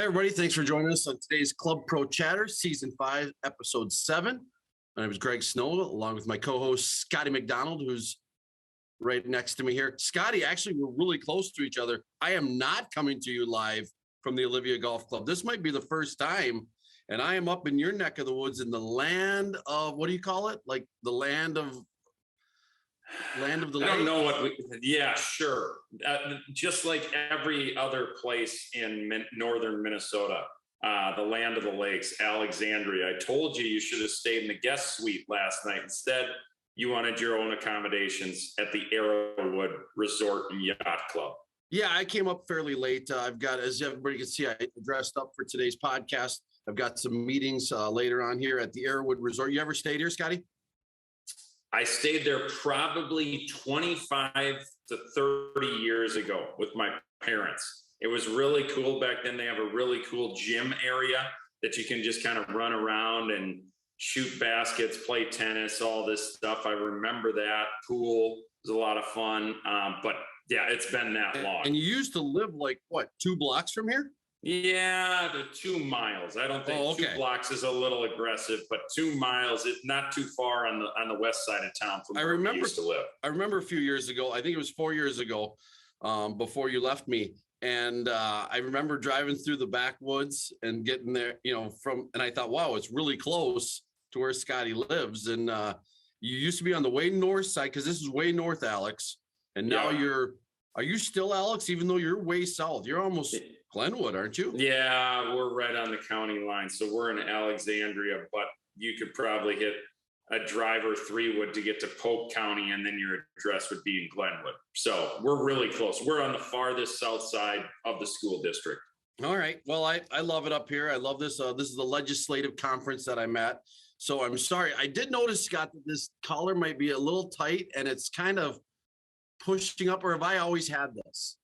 Hey, everybody. Thanks for joining us on today's Club Pro Chatter, Season 5, Episode 7. My name is Greg Snow, along with my co-host, Snow-McDonald, who's right next to me here. Scotty, actually, we're really close to each other. I am not coming to you live from the Olivia Golf Club. This might be the first time, and I am up in your neck of the woods in the land of, what do you call it? Like the land of the I don't know what yeah, sure. Just like every other place in northern Minnesota, the land of the lakes, Alexandria. I told you you should have stayed in the guest suite last night. Instead, you wanted your own accommodations at the Arrowwood Resort and Yacht Club. Yeah, I came up fairly late. I've got, as everybody can see, I dressed up for today's podcast. I've got some meetings later on here at the Arrowwood Resort. You ever stayed here, Scotty? I stayed there probably 25 to 30 years ago with my parents. It was really cool back then. They have a really cool gym area that you can just kind of run around and shoot baskets, play tennis, all this stuff. I remember that. Pool was a lot of fun. But yeah, it's been that long. And you used to live like, what, 2 blocks from here? Yeah, the 2 miles. I don't think 2 blocks is a little aggressive, but 2 miles is not too far on the west side of town from where we used to live. I remember a few years ago, I think it was 4 years ago, before you left me. And I remember driving through the backwoods and getting there, and I thought, wow, it's really close to where Scotty lives. And you used to be on the way north side, because this is way north, Alex. And now are you still Alex, even though you're way south? You're almost Glenwood, aren't you? Yeah, we're right on the county line. So we're in Alexandria, but you could probably hit a drive or 3 wood to get to Polk County, and then your address would be in Glenwood. So we're really close. We're on the farthest south side of the school district. All right. Well, I love it up here. I love this. This is the legislative conference that I'm at. So I'm sorry. I did notice, Scott, that this collar might be a little tight, and it's kind of pushing up, or have I always had this?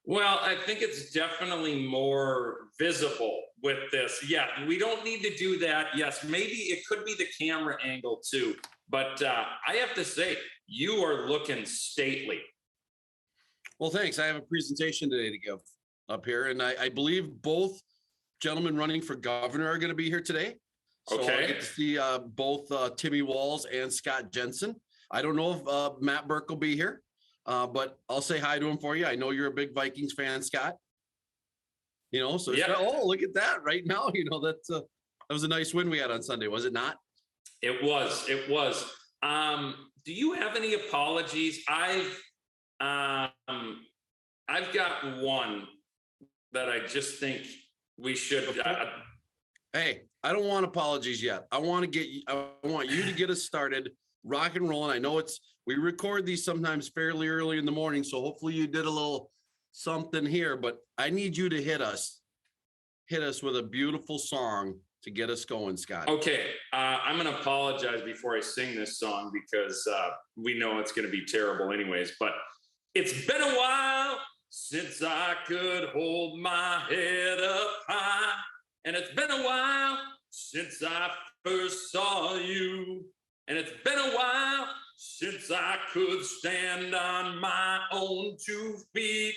Well, I think it's definitely more visible with this. Yeah, we don't need to do that. Yes, maybe it could be the camera angle too. But I have to say, you are looking stately. Well, thanks. I have a presentation today to give up here. And I believe both gentlemen running for governor are going to be here today. So I get to see both Timmy Walls and Scott Jensen. I don't know if Matt Burke will be here. But I'll say hi to him for you. I know you're a big Vikings fan, Scott. So yeah. Oh, look at that right now. That was a nice win we had on Sunday, was it not? It was. Do you have any apologies? I've got one that I just think we should. Hey, I don't want apologies yet. I want you to get us started, rock and rolling. I know we record these sometimes fairly early in the morning, so hopefully you did a little something here, but I need you to hit us with a beautiful song to get us going, Scott. Okay. I'm going to apologize before I sing this song, because we know it's going to be terrible anyways, but it's been a while since I could hold my head up high, and it's been a while since I first saw you, and it's been a while since I could stand on my own 2 feet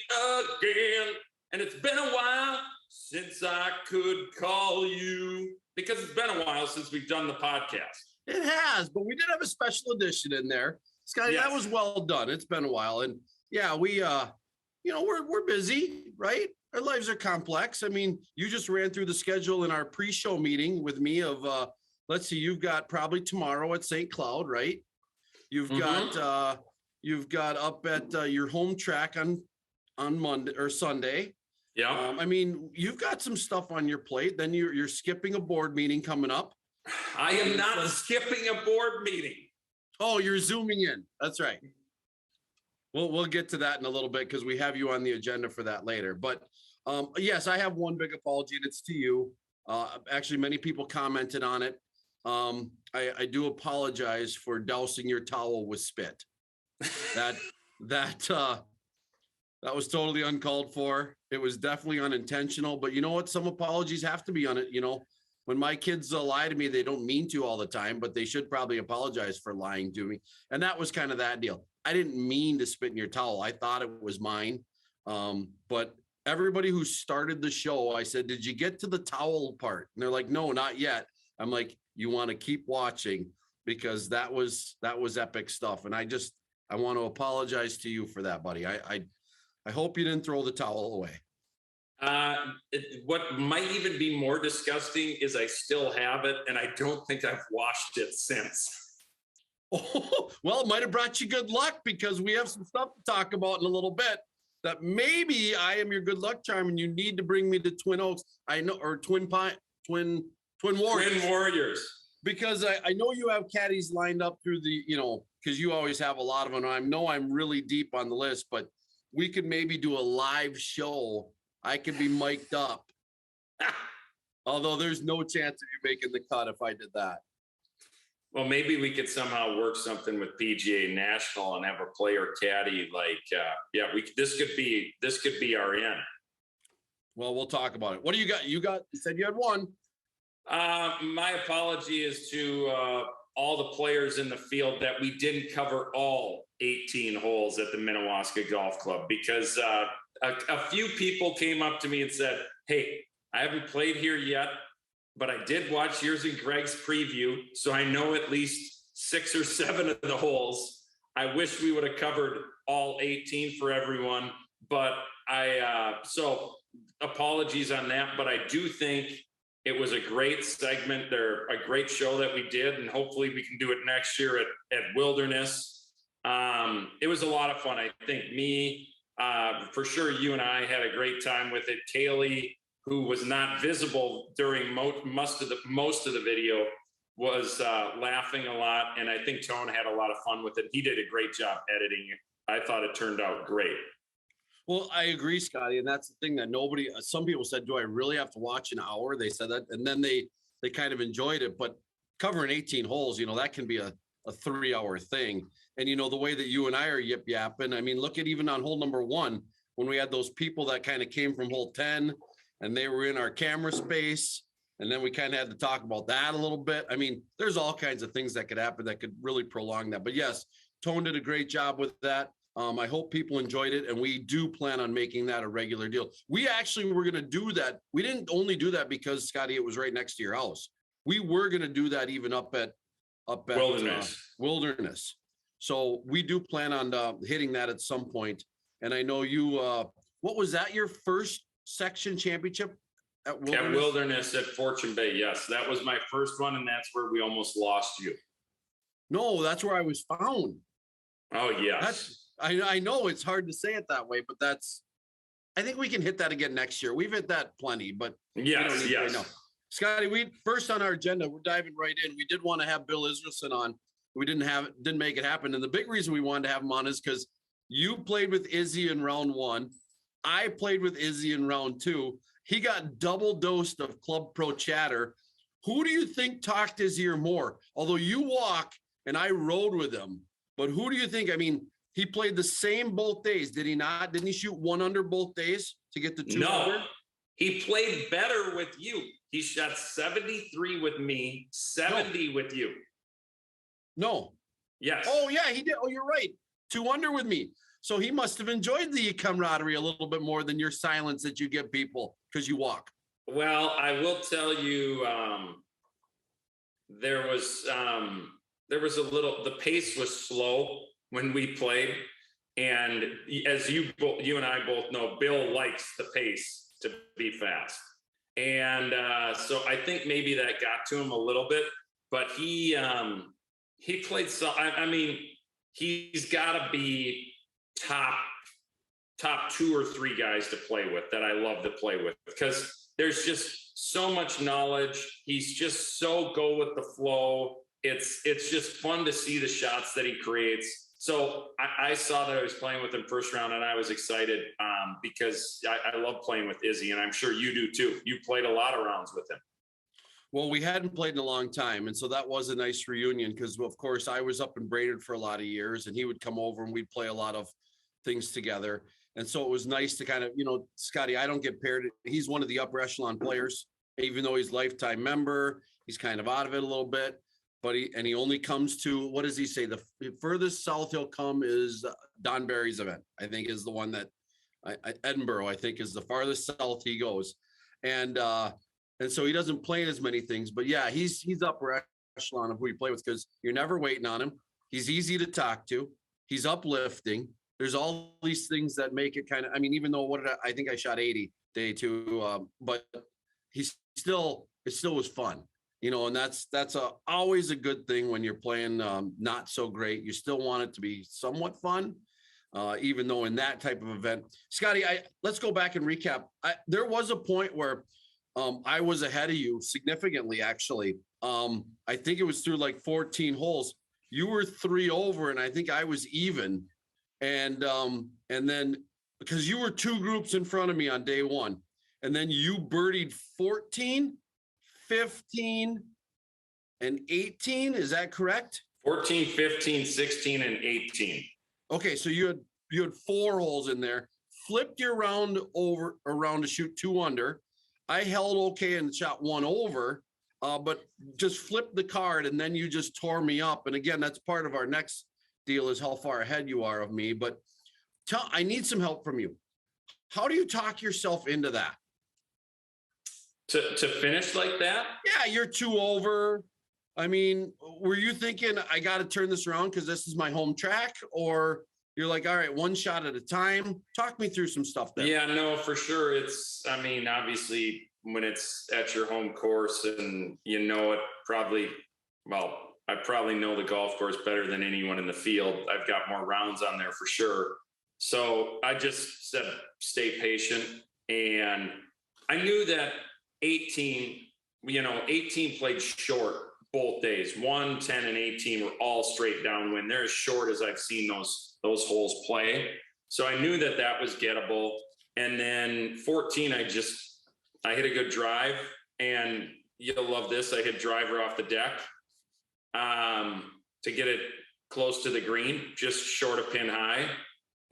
again. And it's been a while since I could call you, because it's been a while since we've done the podcast. It has, but we did have a special edition in there. Scotty, yes. That was well done. It's been a while. And yeah, we're busy, right? Our lives are complex. I mean, you just ran through the schedule in our pre-show meeting with me of, let's see, you've got probably tomorrow at St. Cloud, right? You've got up at your home track on Monday or Sunday. Yeah. I mean, you've got some stuff on your plate. Then you're skipping a board meeting coming up. I am not skipping a board meeting. Oh, you're zooming in. That's right. We'll get to that in a little bit, because we have you on the agenda for that later. But yes, I have one big apology, and it's to you. Actually, many people commented on it. I do apologize for dousing your towel with spit. That was totally uncalled for. It was definitely unintentional, but you know what? Some apologies have to be on it. When my kids lie to me, they don't mean to all the time, but they should probably apologize for lying to me. And that was kind of that deal. I didn't mean to spit in your towel. I thought it was mine. But everybody who started the show, I said, did you get to the towel part? And they're like, no, not yet. I'm like, you want to keep watching because that was epic stuff. And I want to apologize to you for that, buddy. I hope you didn't throw the towel away. What might even be more disgusting is I still have it, and I don't think I've washed it since. Oh, well, it might have brought you good luck because we have some stuff to talk about in a little bit. That maybe I am your good luck charm, and you need to bring me to Twin Oaks. I know, or Twin Warriors. Twin Warriors. Because I know you have caddies lined up through the, because you always have a lot of them. I know I'm really deep on the list, but we could maybe do a live show. I could be mic'd up. Although there's no chance of you making the cut if I did that. Well, maybe we could somehow work something with PGA National and have a player caddy. This could be our end. Well, we'll talk about it. What do you got? You said you had one. My apology is to all the players in the field that we didn't cover all 18 holes at the Minnehaha Golf Club because a few people came up to me and said, hey, I haven't played here yet, but I did watch yours and Greg's preview, so I know at least 6 or 7 of the holes. I wish we would have covered all 18 for everyone, but so apologies on that, but I do think it was a great segment. They're a great show that we did, and hopefully we can do it next year at Wilderness. It was a lot of fun. I think for sure you and I had a great time with it. Kaylee, who was not visible during most of the video, was laughing a lot, and I think Tone had a lot of fun with it. He did a great job editing it. I thought it turned out great. Well, I agree, Scotty, and that's the thing that some people said, do I really have to watch an hour? They said that, and then they kind of enjoyed it, but covering 18 holes, that can be a 3-hour thing. And, the way that you and I are yip-yapping, I mean, look at even on hole number 1, when we had those people that kind of came from hole 10, and they were in our camera space, and then we kind of had to talk about that a little bit. I mean, there's all kinds of things that could happen that could really prolong that. But yes, Tone did a great job with that. I hope people enjoyed it, and we do plan on making that a regular deal. We actually were going to do that. We didn't only do that because, Scotty, it was right next to your house. We were going to do that even up at Wilderness. So we do plan on hitting that at some point. And I know you, what was that, your first section championship at Wilderness? At Wilderness at Fortune Bay, yes. That was my first one, and that's where we almost lost you. No, that's where I was found. Oh, yes. I know it's hard to say it that way, but I think we can hit that again next year. We've hit that plenty, but yes. Scotty, we first on our agenda, we're diving right in. We did want to have Bill Israelson on. We didn't make it happen. And the big reason we wanted to have him on is because you played with Izzy in round 1. I played with Izzy in round 2. He got double dosed of Club Pro chatter. Who do you think talked his ear more? Although you walk and I rode with him, but who do you think? I mean, he played the same both days, did he not? Didn't he shoot 1 under both days to get the 2 under? No, he played better with you. He shot 73 with me, 70 with you. No. Yes. Oh, yeah, he did. Oh, you're right. 2 under with me. So he must have enjoyed the camaraderie a little bit more than your silence that you give people because you walk. Well, I will tell you, there was a little, the pace was slow when we played. And as you and I both know, Bill likes the pace to be fast. And so I think maybe that got to him a little bit, but he played so, I mean, he's got to be top 2 or 3 guys to play with that I love to play with because there's just so much knowledge. He's just so go with the flow. It's just fun to see the shots that he creates. So I saw that I was playing with him first round, and I was excited because I love playing with Izzy, and I'm sure you do too. You played a lot of rounds with him. Well, we hadn't played in a long time, and so that was a nice reunion because, of course, I was up in Brainerd for a lot of years, and he would come over, and we'd play a lot of things together. And so it was nice to kind of, Scotty, I don't get paired. He's one of the upper echelon players, even though he's lifetime member. He's kind of out of it a little bit. But he only comes to, what does he say? The furthest south he'll come is Don Barry's event, I think is the one that Edinburgh, I think, is the farthest south he goes. And so he doesn't play in as many things, but yeah, he's upper echelon of who you play with, because you're never waiting on him. He's easy to talk to. He's uplifting. There's all these things that make it kind of, I mean, even though I think I shot 80 day two, but it still was fun, and that's always a good thing when you're playing not so great. You still want it to be somewhat fun, even though in that type of event. Scotty, let's go back and recap. There was a point where I was ahead of you significantly, actually. I think it was through like 14 holes. You were 3 over, and I think I was even. And then because you were 2 groups in front of me on day one, and then you birdied 14, 15, and 18. Is that correct? 14, 15, 16, and 18. Okay, so you had 4 holes in there. Flipped your round around to shoot 2 under. I held okay and shot 1 over, but just flipped the card, and then you just tore me up. And again, that's part of our next deal, is how far ahead you are of me. But I need some help from you. How do you talk yourself into that? To finish like that? Yeah, you're 2 over. I mean, were you thinking, I got to turn this around because this is my home track? Or you're like, all right, 1 shot at a time? Talk me through some stuff there. Yeah, no, for sure. Obviously, when it's at your home course and it I probably know the golf course better than anyone in the field. I've got more rounds on there for sure. So I just said, stay patient. And I knew that 18 played short both days. 1, 10, and 18 were all straight downwind. They're as short as I've seen those holes play. So I knew that was gettable. And then 14, I hit a good drive, and you'll love this. I hit driver off the deck to get it close to the green, just short of pin high.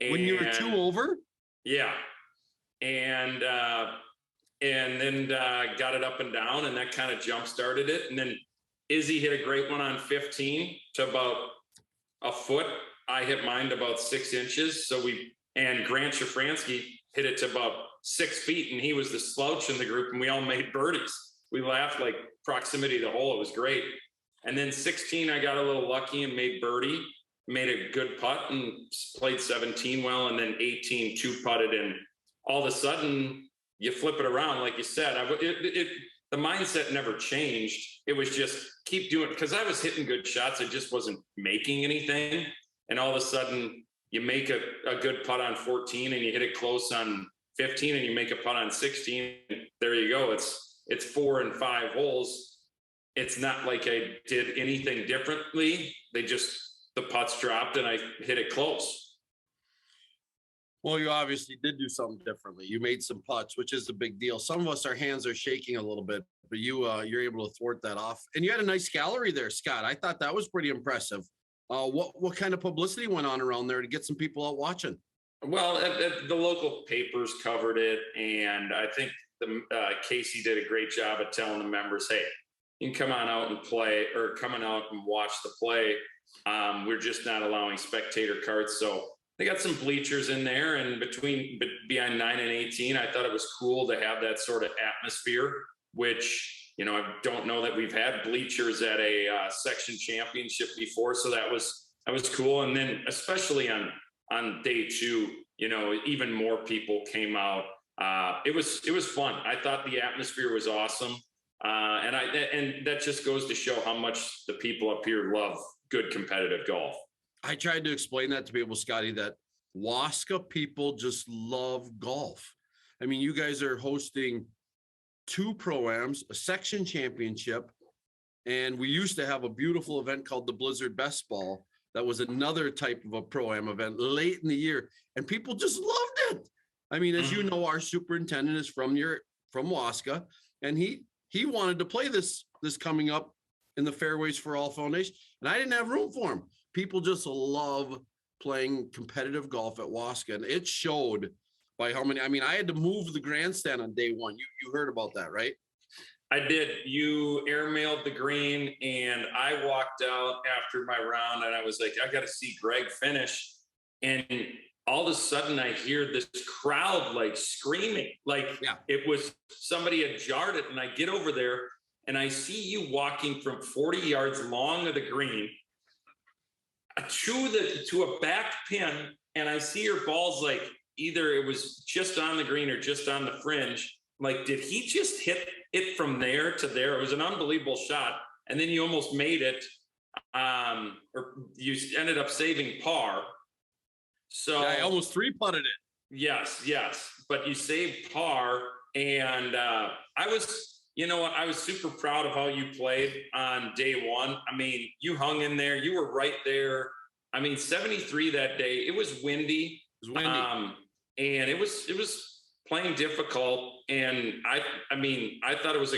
And when you were 2 over? Yeah. And then got it up and down, and that kind of jump started it. And then Izzy hit a great one on 15 to about a foot. I hit mine to about 6 inches. And Grant Shafransky hit it to about 6 feet, and he was the slouch in the group, and we all made birdies. We laughed like proximity to the hole. It was great. And then 16, I got a little lucky and made birdie, made a good putt and played 17 well. And then 18, 2-putted. And all of a sudden you flip it around. Like you said, the mindset never changed. It was just keep doing it, because I was hitting good shots. I just wasn't making anything. And all of a sudden you make a good putt on 14 and you hit it close on 15 and you make a putt on 16. There you go. It's 4 and 5 holes. It's not like I did anything differently. The putts dropped and I hit it close. Well, you obviously did do something differently. You made some putts, which is a big deal. Some of us, our hands are shaking a little bit, but you're able to thwart that off. And you had a nice gallery there, Scott. I thought that was pretty impressive. What kind of publicity went on around there to get some people out watching? Well, the local papers covered it, and I think Casey did a great job at telling the members, hey, you can come on out and play, or coming out and watch the play. We're just not allowing spectator carts. So they got some bleachers in there, and beyond 9 and 18, I thought it was cool to have that sort of atmosphere, which, I don't know that we've had bleachers at a section championship before. So that was cool. And then especially on day 2, even more people came out. It was fun. I thought the atmosphere was awesome. And that just goes to show how much the people up here love good competitive golf. I tried to explain that to people, Scotty, that Waska people just love golf. I mean, you guys are hosting 2 pro-ams, a section championship, and we used to have a beautiful event called the Blizzard Best Ball. That was another type of a pro-am event late in the year, and people just loved it. I mean, as you know, our superintendent is from Waska, and he wanted to play this coming up in the Fairways for All Foundation, and I didn't have room for him. People just love playing competitive golf at Waska, and it showed by how many. I mean, I had to move the grandstand on day 1. You heard about that, right? I did. You airmailed the green, and I walked out after my round, and I was like, I got to see Greg finish. And all of a sudden I hear this crowd like screaming, like it was somebody had jarred it. And I get over there and I see you walking from 40 yards long of the green to a back pin. And I see your balls like either it was just on the green or just on the fringe. Like, did he just hit it from there to there? It was an unbelievable shot. And then you almost made it, or you ended up saving par. So I almost 3-putted it. Yes. But you saved par. And I was, you know what? I was super proud of how you played on day one. I mean, you hung in there. You were right there. I mean, 73 that day. It was windy. And it was playing difficult. And I mean, I thought it was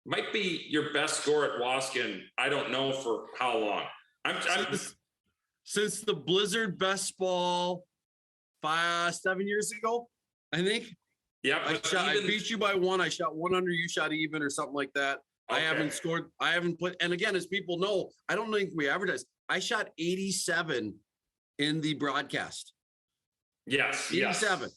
might be your best score at Waskin. I don't know for how long. Since the Blizzard best ball 7 years ago, I think. Yeah, I beat you by one. I shot one under, you shot even or something like that. Okay. I haven't put, and again, as people know, I don't think we advertised. I shot 87 in the broadcast. Yes. 87.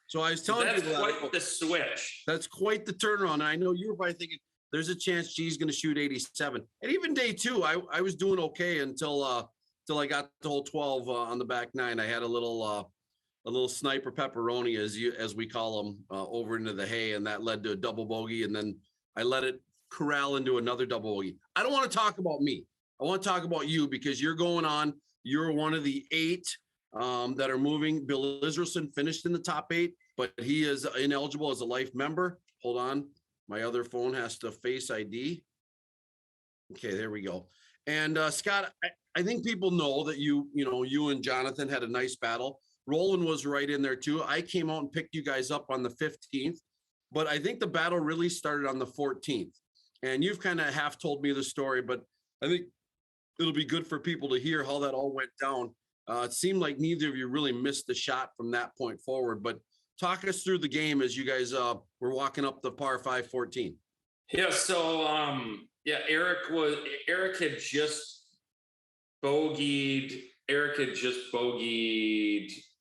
So I was telling you that's quite the switch. That's quite the turnaround. And I know you were probably thinking there's a chance G's going to shoot 87. And even day two, I was doing okay until I got the whole 12 on the back nine. I had a little sniper pepperoni, as we call them, over into the hay, and that led to a double bogey. And then I let it corral into another double bogey. I don't want to talk about me. I want to talk about you because you're going on. You're one of the 8 that are moving. Bill Israelson finished in the top 8, but he is ineligible as a life member. Hold on. My other phone has to Face ID. Okay, there we go. And Scott, I think people know that you and Jonathan had a nice battle. Roland was right in there too. I came out and picked you guys up on the 15th, but I think the battle really started on the 14th. And you've kind of half told me the story, but I think it'll be good for people to hear how that all went down. It seemed like neither of you really missed the shot from that point forward, but talk us through the game as you guys were walking up the par 5 14. Yeah. So, Eric had just bogeyed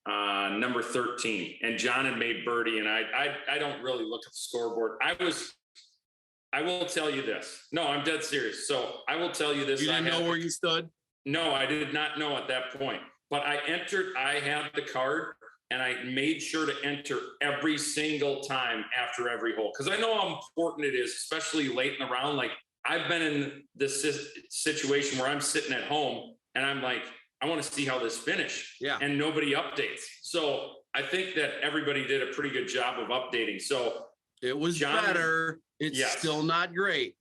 number 13, and John had made birdie. And I don't really look at the scoreboard. I will tell you this. No, I'm dead serious. So I will tell you this. You didn't know where you stood? No, I did not know at that point, but I had the card, and I made sure to enter every single time after every hole. Cause I know how important it is, especially late in the round. Like, I've been in this situation where I'm sitting at home and I'm like, I want to see how this finish. Yeah. And nobody updates. So I think that everybody did a pretty good job of updating. So it was better. It's still not great.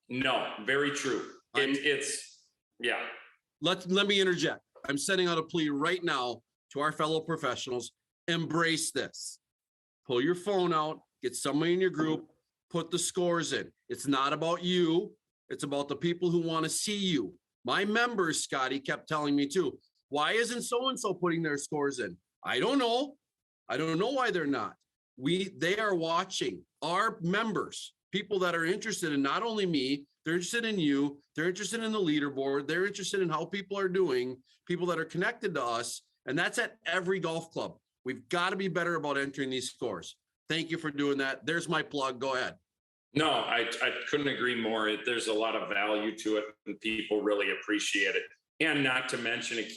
No, very true. It's. Let me interject. I'm sending out a plea right now to our fellow professionals. Embrace this. Pull your phone out, get somebody in your group, put the scores in. It's not about you. It's about the people who want to see you. My members, Scotty, kept telling me too, why isn't so-and-so putting their scores in? I don't know. I don't know why they're not. They are watching. Our members, people that are interested in not only me, they're interested in you, they're interested in the leaderboard, they're interested in how people are doing, people that are connected to us, and that's at every golf club. We've got to be better about entering these scores. Thank you for doing that. There's my plug. Go ahead. No, I couldn't agree more. There's a lot of value to it, and people really appreciate it. And not to mention, it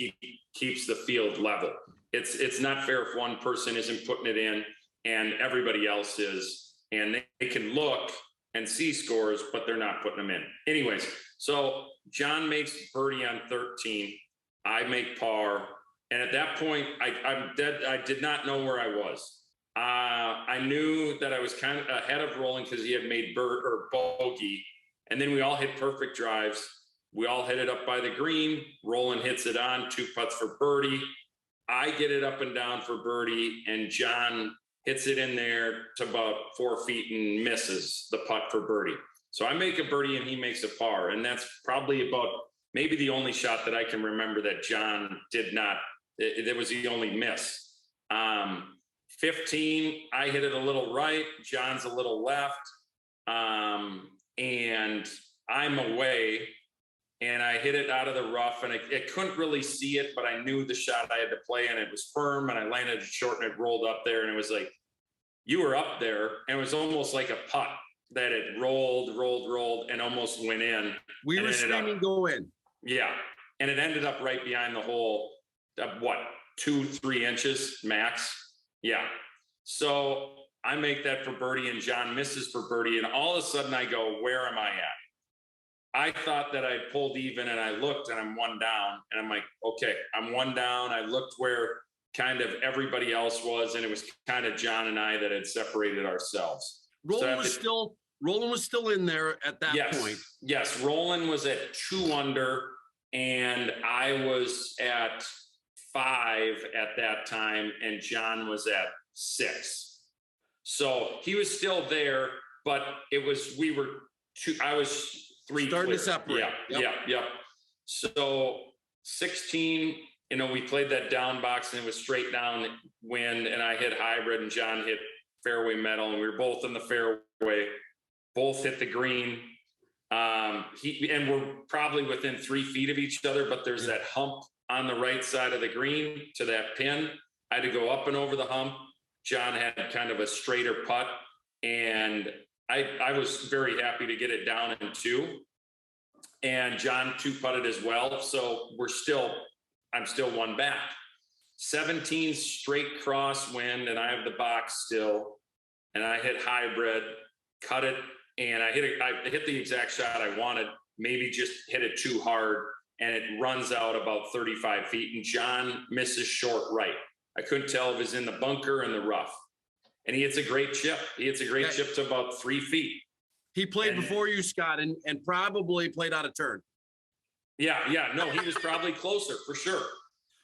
keeps the field level. It's not fair if one person isn't putting it in and everybody else is, and they can look and see scores, but they're not putting them in. Anyways, so John makes birdie on 13. I make par. And at that point, I'm dead. I did not know where I was. I knew that I was kind of ahead of Roland because he had made bogey. And then we all hit perfect drives. We all hit it up by the green. Roland hits it on, 2 putts for birdie. I get it up and down for birdie, and John hits it in there to about 4 feet and misses the putt for birdie. So I make a birdie and he makes a par. And that's probably about maybe the only shot that I can remember that John did not. It was the only miss. 15, I hit it a little right. John's a little left. And I'm away. and I hit it out of the rough, and I couldn't really see it, but I knew the shot I had to play, and it was firm, and I landed it short, and it rolled up there, and it was like, you were up there, and it was almost like a putt that it rolled, and almost went in. We were screaming, go in. Yeah, and it ended up right behind the hole, what, 2-3 inches max? Yeah. So I make that for birdie, and John misses for birdie, and all of a sudden I go, where am I at? I thought that I pulled even, and I looked, and I'm one down, and I'm like, okay, I'm one down. I looked where kind of everybody else was, and it was kind of John and I that had separated ourselves. Roland was still in there at that point. Yes, Roland was at 2 under, and I was at 5 at that time, and John was at 6. So he was still there, but it was, I was 3 starting clear. to separate. Yep. So 16, we played that down box, and it was straight down wind, and I hit hybrid, and John hit fairway metal, and we were both in the fairway, both hit the green. And we're probably within 3 feet of each other, but there's that hump on the right side of the green to that pin. I had to go up and over the hump. John had kind of a straighter putt, and I was very happy to get it down in 2, and John 2-putted as well. So I'm still 1 back. 17 straight crosswind, and I have the box still, and I hit hybrid, cut it, and I hit the exact shot I wanted, maybe just hit it too hard, and it runs out about 35 feet, and John misses short right. I couldn't tell if it was in the bunker or in the rough. And he hits a great chip. He hits a great chip to about 3 feet. He played before you, Scott, and probably played out of turn. Yeah. No, he was probably closer for sure.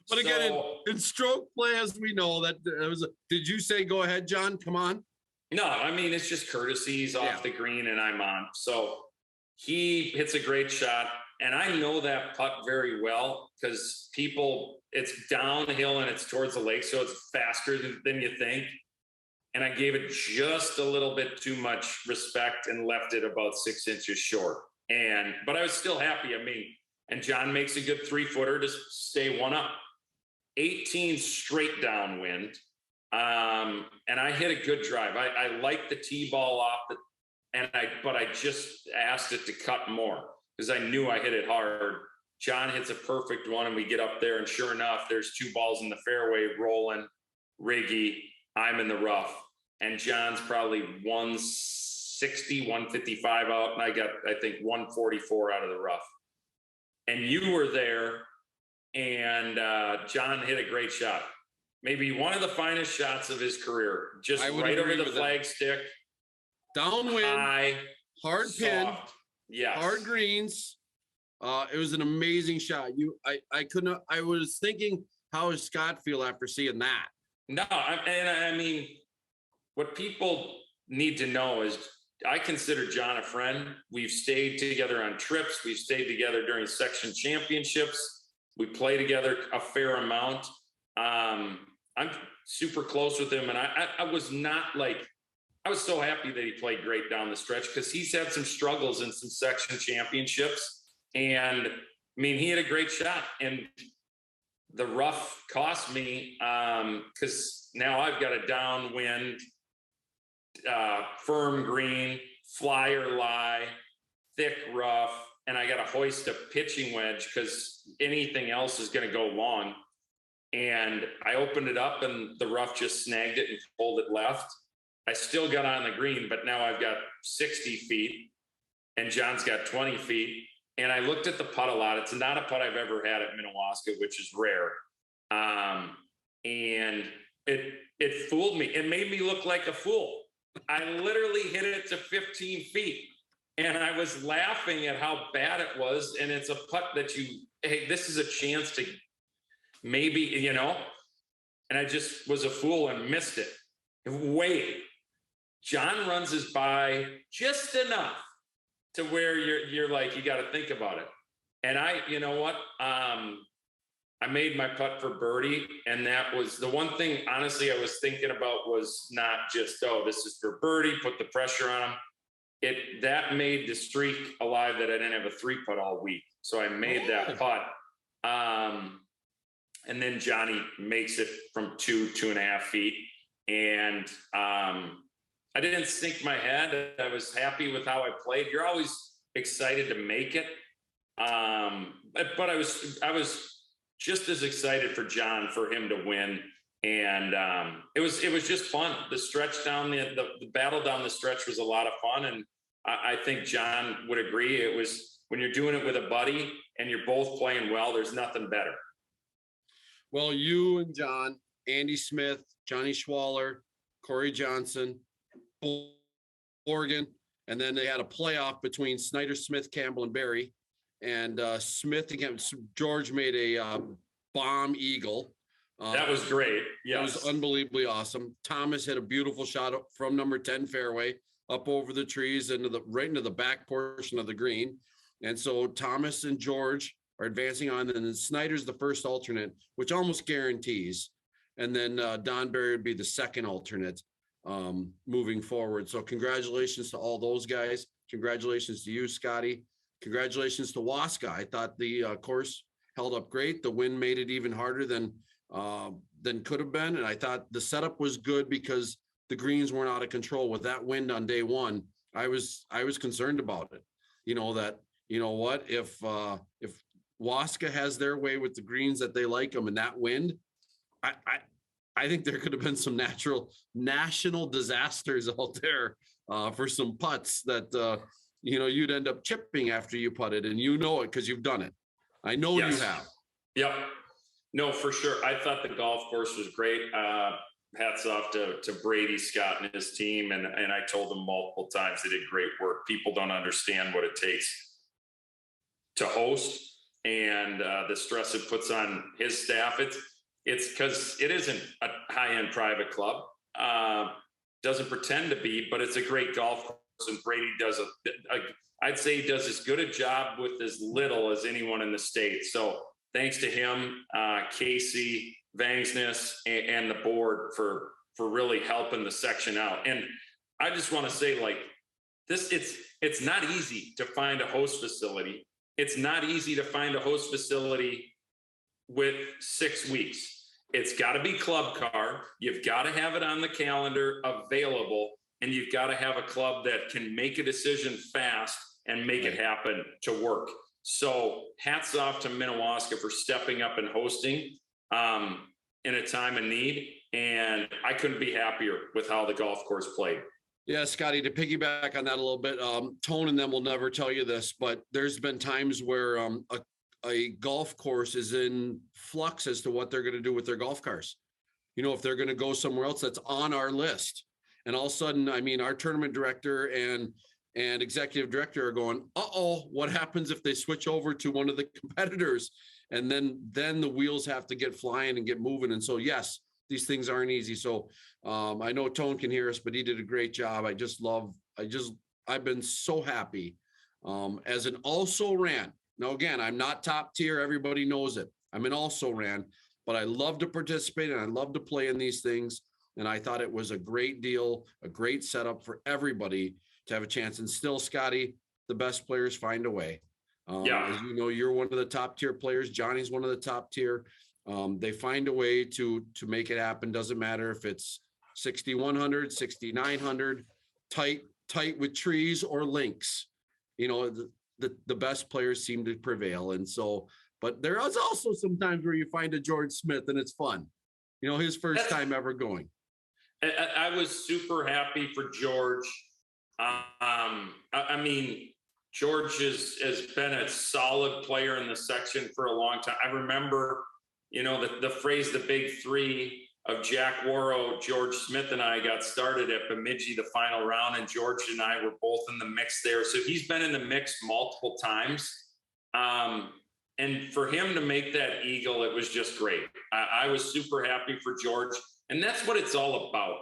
But again, in stroke play, as we know, that it was. Did you say go ahead, John? Come on. No, I mean, it's just courtesies off the green, and I'm on. So he hits a great shot, and I know that putt very well because it's downhill and it's towards the lake, so it's faster than you think. And I gave it just a little bit too much respect and left it about 6 inches short. But I was still happy. I mean, and John makes a good 3-footer to stay 1 up. 18 straight downwind. And I hit a good drive. I liked the tee ball off, but I just asked it to cut more because I knew I hit it hard. John hits a perfect one, and we get up there, and sure enough, there's 2 balls in the fairway, rolling, Riggy, I'm in the rough. And John's probably 160, 155 out, and I got, I think, 144 out of the rough. And you were there, and John hit a great shot. Maybe one of the finest shots of his career. Just right over the flag stick. Downwind, high, hard pin, hard greens. It was an amazing shot. I was thinking, how does Scott feel after seeing that? No, I mean, what people need to know is I consider John a friend. We've stayed together on trips. We've stayed together during section championships. We play together a fair amount. I'm super close with him. And I was so happy that he played great down the stretch because he's had some struggles in some section championships. And I mean, he had a great shot, and the rough cost me because now I've got a downwind, firm green, flyer lie, thick rough, and I got to hoist a pitching wedge because anything else is going to go long. And I opened it up, and the rough just snagged it and pulled it left. I still got on the green, but now I've got 60 feet, and John's got 20 feet. And I looked at the putt a lot. It's not a putt I've ever had at Minnehaha, which is rare. And it fooled me. It made me look like a fool. I literally hit it to 15 feet, and I was laughing at how bad it was. And it's a putt that hey, this is a chance to maybe, and I just was a fool and missed it. Wait, John runs us by just enough to where you're like, you got to think about it. And you know what? I made my putt for birdie. And that was the one thing, honestly, I was thinking about was not just, this is for birdie, put the pressure on him. That made the streak alive that I didn't have a 3-putt all week. So I made that putt. And then Johnny makes it from 2.5 feet. And I didn't sink my head. I was happy with how I played. You're always excited to make it. But I was just as excited for John, for him to win. And it was just fun. The stretch down the battle down the stretch was a lot of fun. And I think John would agree. It was, when you're doing it with a buddy and you're both playing well, there's nothing better. Well, you and John, Andy Smith, Johnny Schwaller, Corey Johnson, Oregon, and then they had a playoff between Snyder, Smith, Campbell, and Barry. And Smith against George made a bomb eagle. That was great. Yeah, it was unbelievably awesome. Thomas hit a beautiful shot from number 10 fairway up over the trees right into the back portion of the green. And so Thomas and George are advancing on, and then Snyder's the first alternate, which almost guarantees. And then Don Barry would be the second alternate moving forward. So congratulations to all those guys. Congratulations to you, Scotty. Congratulations to Waska. I thought the course held up great. The wind made it even harder than could have been. And I thought the setup was good because the greens weren't out of control. With that wind on day one, I was concerned about it. If Waska has their way with the greens that they like them and that wind, I think there could have been some national disasters out there for some putts that you'd end up chipping after you putted, and it because you've done it. I know you have. Yep. No, for sure. I thought the golf course was great. Hats off to Brady Scott and his team. And I told them multiple times they did great work. People don't understand what it takes to host and the stress it puts on his staff. It's because it isn't a high-end private club. Doesn't pretend to be, but it's a great golf course. And Brady does I'd say he does as good a job with as little as anyone in the state. So thanks to him, Casey, Vangsness, and the board for really helping the section out. And I just want to say, it's not easy to find a host facility. It's not easy to find a host facility with 6 weeks. It's got to be club car. You've got to have it on the calendar available, and you've got to have a club that can make a decision fast and make it happen to work. So hats off to Minnehaha for stepping up and hosting in a time of need. And I couldn't be happier with how the golf course played. Yeah, Scotty, to piggyback on that a little bit, Tone and them will never tell you this, but there's been times where a golf course is in flux as to what they're going to do with their golf cars. If they're going to go somewhere else that's on our list. And all of a sudden, our tournament director and executive director are going, what happens if they switch over to one of the competitors? And then the wheels have to get flying and get moving. And so, yes, these things aren't easy. So I know Tone can hear us, but he did a great job. I've been so happy as an also ran. Now, again, I'm not top tier. Everybody knows it. I'm an also ran, but I love to participate and I love to play in these things. And I thought it was a great deal, a great setup for everybody to have a chance. And still, Scotty, the best players find a way. As you know, you're one of the top tier players. Johnny's one of the top tier. They find a way to make it happen. Doesn't matter if it's 6,100, 6,900, tight with trees or links. The best players seem to prevail. And so, but there is also sometimes where you find a George Smith and it's fun. His first time ever going. I was super happy for George. George has been a solid player in the section for a long time. I remember, the phrase, the big three of Jack Warrow, George Smith, and I got started at Bemidji, the final round, and George and I were both in the mix there. So he's been in the mix multiple times. And for him to make that eagle, it was just great. I was super happy for George. And that's what it's all about.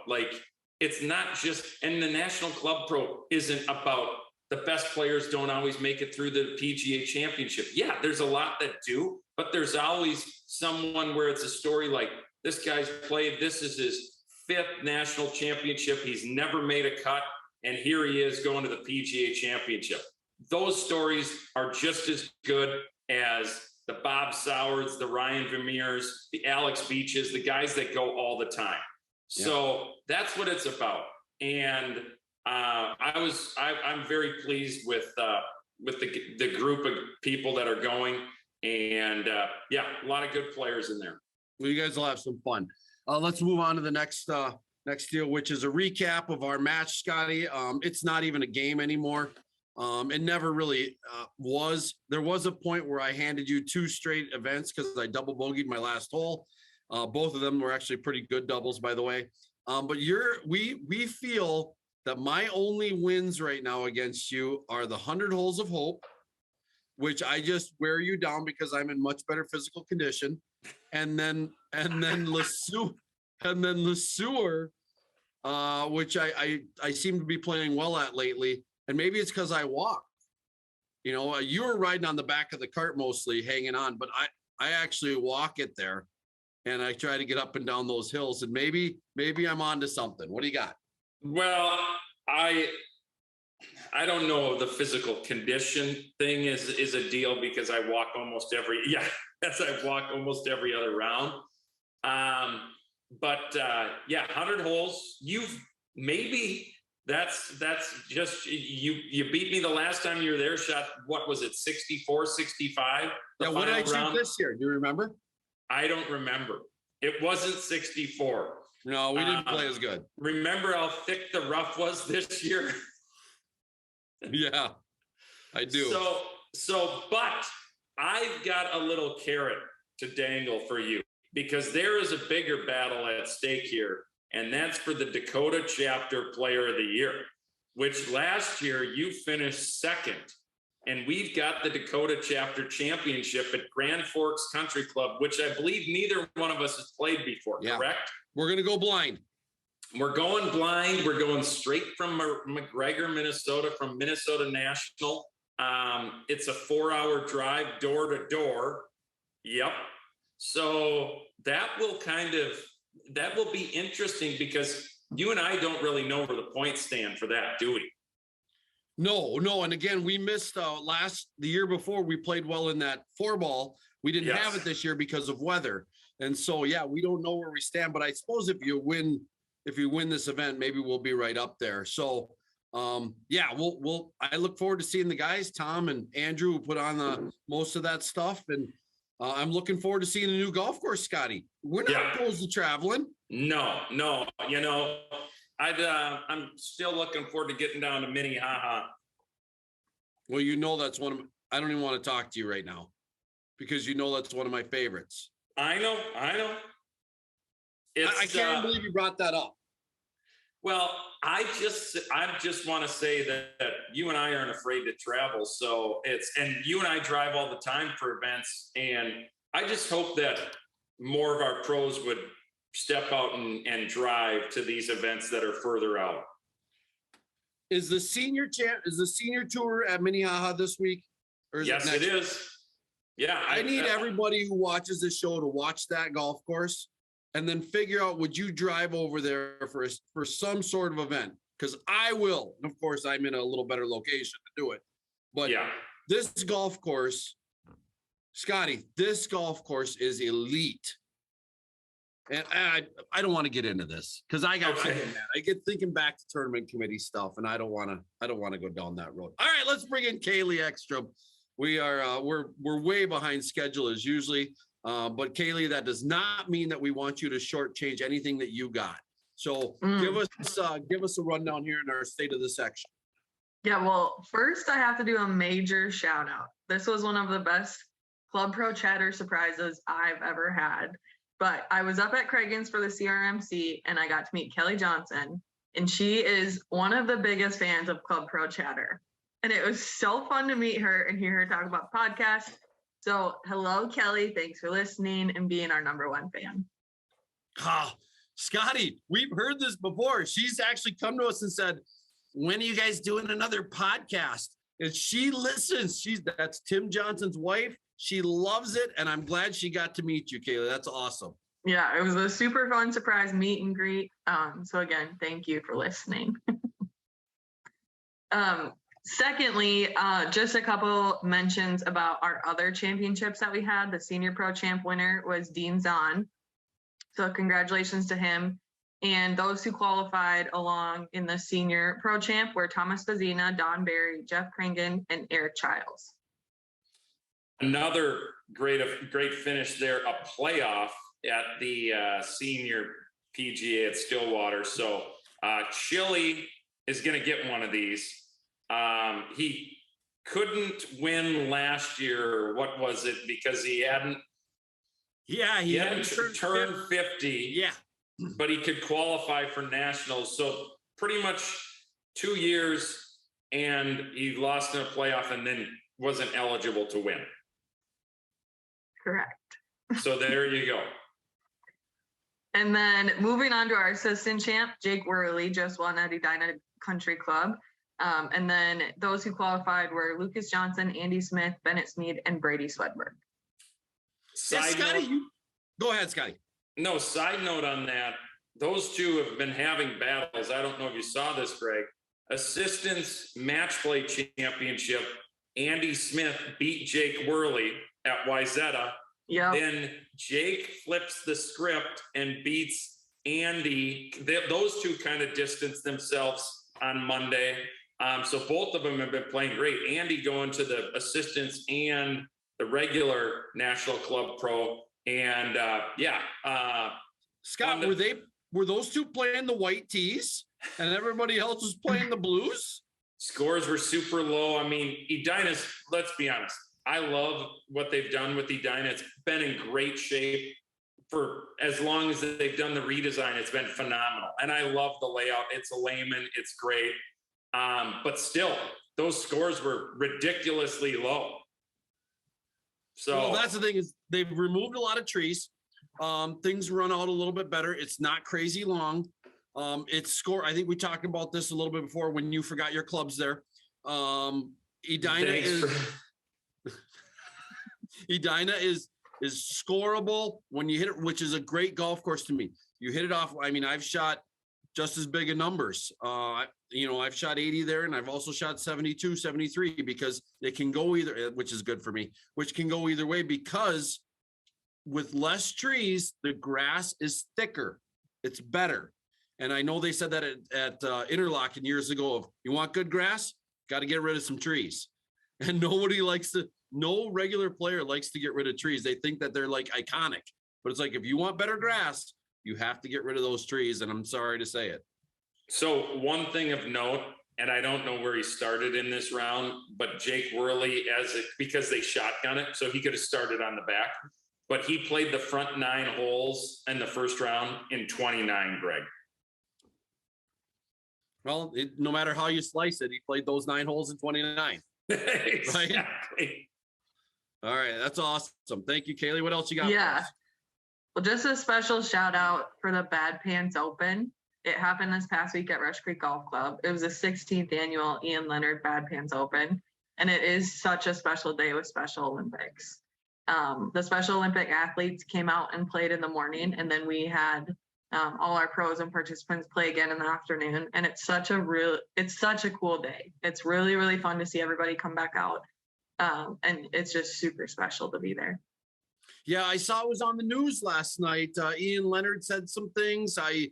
It's not just, and the National Club Pro isn't about the best players don't always make it through the PGA Championship. Yeah, there's a lot that do, but there's always someone where it's a story like, this guy's played, this is his 5th national championship. He's never made a cut. And here he is going to the PGA Championship. Those stories are just as good as the Bob Sowards, the Ryan Vermeers, the Alex Beaches, the guys that go all the time. So that's what it's about. And I'm very pleased with the group of people that are going, and a lot of good players in there. Well, you guys will have some fun. Let's move on to the next deal, which is a recap of our match, Scotty. It's not even a game anymore. It never really was. There was a point where I handed you 2 straight events because I double bogeyed my last hole. Both of them were actually pretty good doubles, by the way. But we feel that my only wins right now against you are the 100 holes of hope, which I just wear you down because I'm in much better physical condition, and then Le Sueur, which I seem to be playing well at lately, and maybe it's because I walk. You know, you were riding on the back of the cart mostly, hanging on, but I actually walk it there, and I try to get up and down those hills, and maybe I'm onto something. What do you got? Well, I don't know. The physical condition thing is a deal because I walk almost every almost every other round. But 100 holes. That's just you beat me the last time you were there. Shot, what was it, 64, 65? Yeah, what did I shoot this year? Do you remember? I don't remember. It wasn't 64. No, we didn't play as good. Remember how thick the rough was this year? Yeah, I do. But I've got a little carrot to dangle for you, because there is a bigger battle at stake here, and that's for the Dakota Chapter Player of the Year, which last year you finished second. And we've got the Dakota Chapter Championship at Grand Forks Country Club, which I believe neither one of us has played before, correct? We're going to go blind. We're going blind. We're going straight from McGregor, Minnesota, from Minnesota National. It's a 4-hour drive, door to door. Yep. So that will be interesting, because you and I don't really know where the points stand for that, do we? No. And again, we missed the year before we played well in that 4-ball. We didn't have it this year because of weather. And so, we don't know where we stand, but I suppose if you win this event, maybe we'll be right up there. So, I look forward to seeing the guys, Tom and Andrew, who put on most of that stuff. And I'm looking forward to seeing a new golf course, Scotty. We're not opposed to traveling. No. You know, I'm still looking forward to getting down to Minnehaha. Well, you know, that's I don't even want to talk to you right now, because you know that's one of my favorites. I know. I can't believe you brought that up. Well, I just want to say that you and I aren't afraid to travel. So and you and I drive all the time for events. And I just hope that more of our pros would step out and drive to these events that are further out. Is the senior tour at Minnehaha this week? Or is yes, it is. Yeah. I need everybody who watches this show to watch that golf course and then figure out, would you drive over there for some sort of event? Because I will. And of course, I'm in a little better location to do it. But this golf course, Scotty, this golf course is elite. And I don't want to get into this because I got mad. I get thinking back to tournament committee stuff, and I don't want to go down that road. All right, let's bring in Kaylee Ekstrom. We are we're way behind schedule as usually, but Kaylee, that does not mean that we want you to shortchange anything that you got. So give us a rundown here in our state of the section. Yeah, well, first I have to do a major shout out. This was one of the best Club Pro Chatter surprises I've ever had. But I was up at Craigan's for the CRMC, and I got to meet Kelly Johnson, and she is one of the biggest fans of Club Pro Chatter. And it was so fun to meet her and hear her talk about podcasts. So hello, Kelly. Thanks for listening and being our #1 fan. Scotty, we've heard this before. She's actually come to us and said, when are you guys doing another podcast? And she listens. That's Tim Johnson's wife. She loves it, and I'm glad she got to meet you, Kayla. That's awesome. Yeah, it was a super fun surprise meet and greet. So again, thank you for listening. Secondly, just a couple mentions about our other championships that we had. The senior pro champ winner was Dean Zahn. So congratulations to him. And those who qualified along in the senior pro champ were Thomas Fazina, Don Barry, Jeff Kringen, and Eric Childs. Another great finish there, a playoff at the senior PGA at Stillwater. So Chili is going to get one of these. He couldn't win last year. What was it? Because he hadn't turned 50. Yeah. But he could qualify for nationals. So pretty much 2 years, and he lost in a playoff and then wasn't eligible to win. Correct. So there you go. And then moving on to our assistant champ, Jake Worley just won at Edina Country Club. And then those who qualified were Lucas Johnson, Andy Smith, Bennett Smead, and Brady Swedberg. Go ahead, Scotty. No, side note on that, those two have been having battles. I don't know if you saw this, Greg. Assistants match play championship, Andy Smith beat Jake Worley at Wayzata. Yeah. Then Jake flips the script and beats Andy. Those two kind of distanced themselves on Monday. So both of them have been playing great. Andy going to the assistants and the regular National Club Pro. And Scott, were those two playing the white tees and everybody else was playing the blues? Scores were super low. I mean, Edina's, let's be honest, I love what they've done with Edina. It's been in great shape for as long as they've done the redesign. It's been phenomenal. And I love the layout. It's a layman. It's great. But still, those scores were ridiculously low. So well, that's the thing is they've removed a lot of trees. Things run out a little bit better. It's not crazy long. It's score. I think we talked about this a little bit before when you forgot your clubs there. Edina is scoreable when you hit it, which is a great golf course to me. You hit it off. I mean, I've shot just as big of numbers. I've shot 80 there, and I've also shot 72, 73 because it can go either, which is good for me, which can go either way because with less trees, the grass is thicker. It's better. And I know they said that at Interlochen years ago, if you want good grass, got to get rid of some trees. And no regular player likes to get rid of trees. They think that they're like iconic, but it's like, if you want better grass, you have to get rid of those trees. And I'm sorry to say it. So one thing of note, and I don't know where he started in this round, but Jake Worley, because they shotgun it, so he could have started on the back, but he played the front 9 holes in the first round in 29, Greg. Well, no matter how you slice it, he played those 9 holes in 29. Exactly. Right? All right. That's awesome. Thank you, Kaylee. What else you got? Yeah. Well, just a special shout out for the Bad Pants Open. It happened this past week at Rush Creek Golf Club. It was the 16th annual Ian Leonard Bad Pants Open. And it is such a special day with Special Olympics. The Special Olympic athletes came out and played in the morning, and then we had all our pros and participants play again in the afternoon. And it's such a cool day. It's really, really fun to see everybody come back out. And it's just super special to be there. Yeah, I saw it was on the news last night. Ian Leonard said some things. I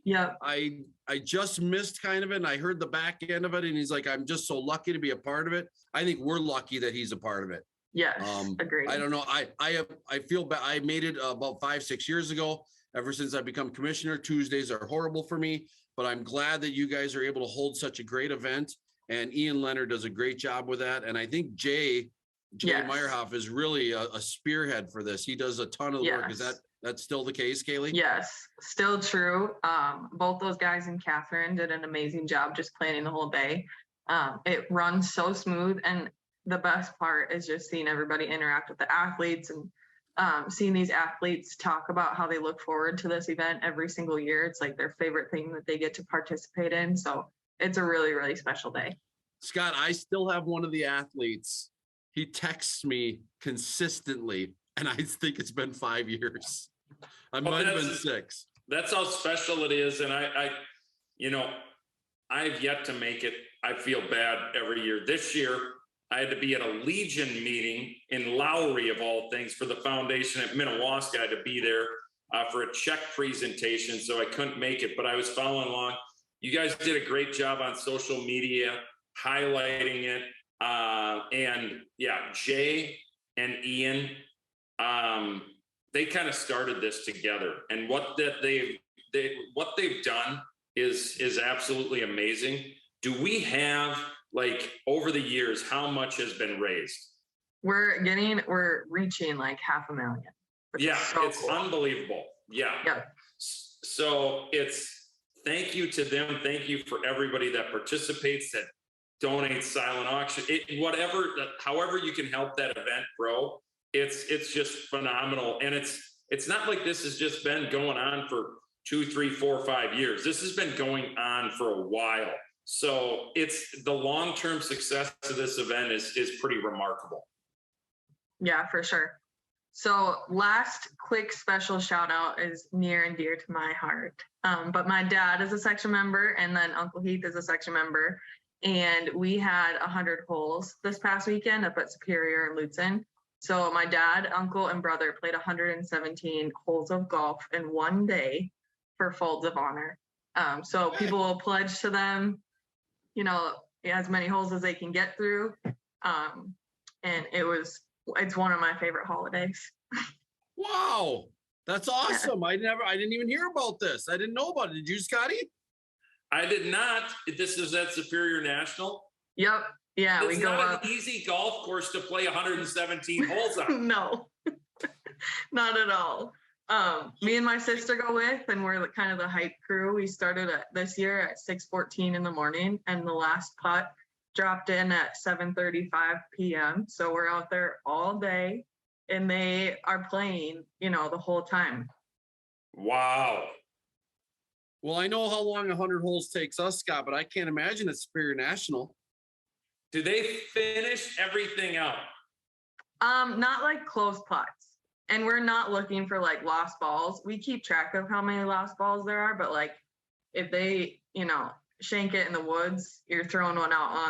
just missed kind of it, and I heard the back end of it, and he's like, I'm just so lucky to be a part of it. I think we're lucky that he's a part of it. Yes, agreed. I don't know. I feel bad. I made it about 5-6 years ago. Ever since I've become commissioner, Tuesdays are horrible for me, but I'm glad that you guys are able to hold such a great event, and Ian Leonard does a great job with that. And I think Jay Meyerhoff is really a spearhead for this. He does a ton of work. Is that's still the case, Kaylee? Yes, still true. Both those guys and Catherine did an amazing job just planning the whole day. It runs so smooth, and the best part is just seeing everybody interact with the athletes and seeing these athletes talk about how they look forward to this event every single year. It's like their favorite thing that they get to participate in. So it's a really, really special day. Scott, I still have one of the athletes. He texts me consistently, and I think it's been 5 years. I might have been 6. That's how special it is. And I have yet to make it I feel bad every year. This year, I had to be at a Legion meeting in Lowry, of all things, for the foundation at Minnehaha. I had to be there for a check presentation, so I couldn't make it, but I was following along. You guys did a great job on social media, highlighting it. And yeah, Jay and Ian, they kind of started this together, and what they've done is absolutely amazing. Do we have, like, over the years, how much has been raised? We're reaching like 500,000. Yeah, it's cool. Unbelievable. Yeah. So it's thank you to them. Thank you for everybody that participates, that donates, silent auction, however you can help that event grow. It's just phenomenal. And it's not like this has just been going on for 2, 3, 4, 5 years. This has been going on for a while. So it's the long-term success of this event is pretty remarkable. Yeah, for sure. So last quick special shout out is near and dear to my heart. But my dad is a section member, and then Uncle Heath is a section member. And we had 100 holes this past weekend up at Superior and Lutzen. So my dad, uncle, and brother played 117 holes of golf in one day for Folds of Honor. So people will pledge to them, as many holes as they can get through. And it's one of my favorite holidays. Wow, that's awesome. Yeah. I didn't even hear about this. I didn't know about it. Did you, Scotty? I did not. This is at Superior National. Yep. Yeah, it's not an easy golf course to play 117 holes on. No, not at all. Me and my sister go with, and we're kind of the hype crew. We started this year at 6:14 in the morning, and the last putt dropped in at 7:35 p.m. So we're out there all day, and they are playing, the whole time. Wow. Well, I know how long 100 holes takes us, Scott, but I can't imagine it's Superior National. Do they finish everything out? Not like close putts. And we're not looking for like lost balls. We keep track of how many lost balls there are, but like if they, shank it in the woods, you're throwing one out